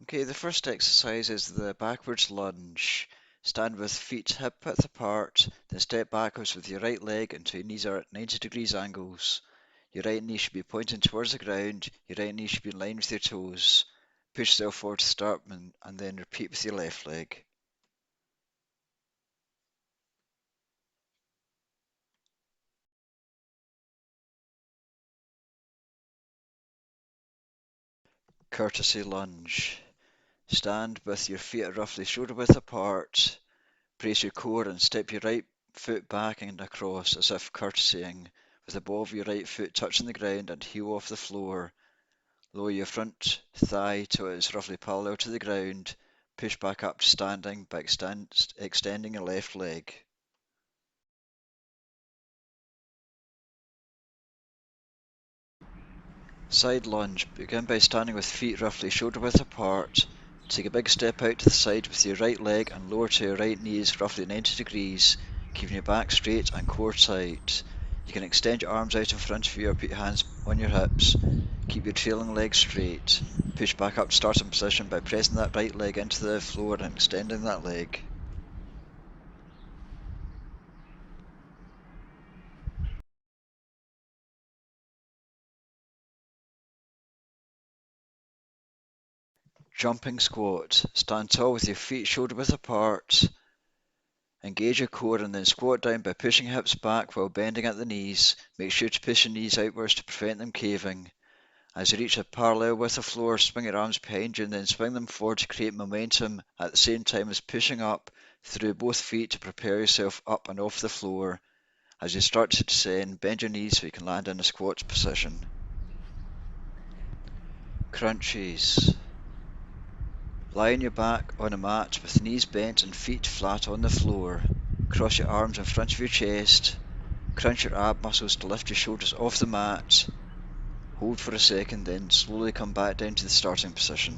Okay, the first exercise is the backwards lunge. Stand with feet hip width apart, then step backwards with your right leg until your knees are at 90 degrees angles. Your right knee should be pointing towards the ground, your right knee should be in line with your toes. Push yourself forward to start and then repeat with your left leg. Courtesy lunge. Stand with your feet at roughly shoulder width apart. Brace your core and step your right foot back and across as if courtesying, with the ball of your right foot touching the ground and heel off the floor. Lower your front thigh till it is roughly parallel to the ground. Push back up to standing by extending your left leg. Side lunge. Begin by standing with feet roughly shoulder width apart. Take a big step out to the side with your right leg and lower to your right knees roughly 90 degrees, keeping your back straight and core tight. You can extend your arms out in front of you or put your hands on your hips. Keep your trailing leg straight. Push back up to starting position by pressing that right leg into the floor and extending that leg. Jumping squat. Stand tall with your feet shoulder width apart. Engage your core and then squat down by pushing hips back while bending at the knees. Make sure to push your knees outwards to prevent them caving. As you reach a parallel with the floor, swing your arms behind you and then swing them forward to create momentum at the same time as pushing up through both feet to propel yourself up and off the floor. As you start to descend, bend your knees so you can land in a squat position. Crunches. Lie on your back on a mat with knees bent and feet flat on the floor. Cross your arms in front of your chest. Crunch your ab muscles to lift your shoulders off the mat. Hold for a second, then slowly come back down to the starting position.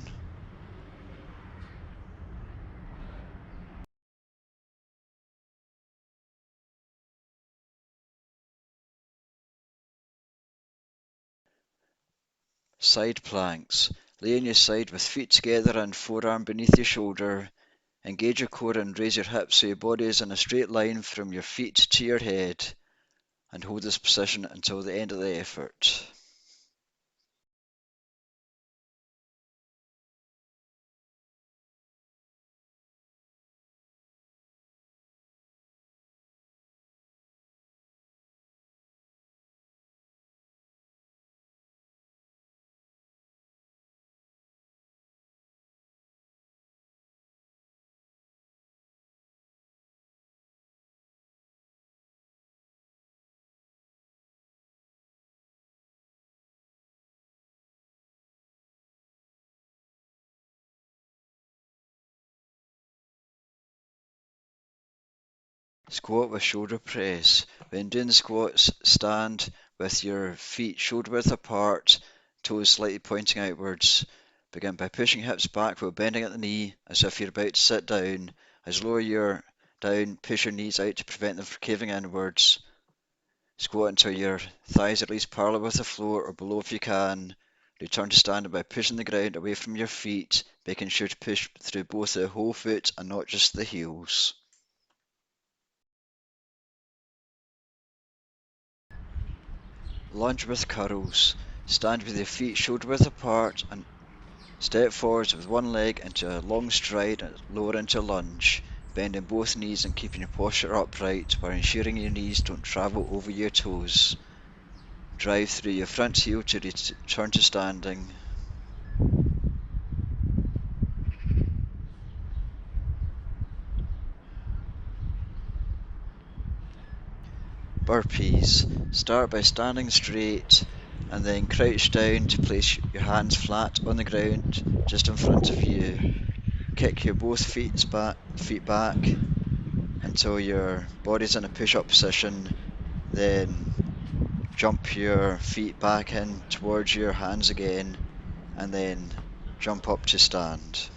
Side planks. Lay on your side with feet together and forearm beneath your shoulder. Engage your core and raise your hips so your body is in a straight line from your feet to your head. And hold this position until the end of the effort. Squat with shoulder press. When doing the squats, stand with your feet shoulder width apart, toes slightly pointing outwards. Begin by pushing hips back while bending at the knee as if you're about to sit down. As you lower your down, push your knees out to prevent them from caving inwards. Squat until your thighs are at least parallel with the floor or below if you can. Return to standing by pushing the ground away from your feet, making sure to push through both the whole foot and not just the heels. Lunge with curls. Stand with your feet shoulder width apart and step forwards with one leg into a long stride and lower into lunge, bending both knees and keeping your posture upright while ensuring your knees don't travel over your toes. Drive through your front heel to return to standing. Burpees. Start by standing straight and then crouch down to place your hands flat on the ground just in front of you. Kick your both feet back until your body's in a push-up position. Then jump your feet back in towards your hands again and then jump up to stand.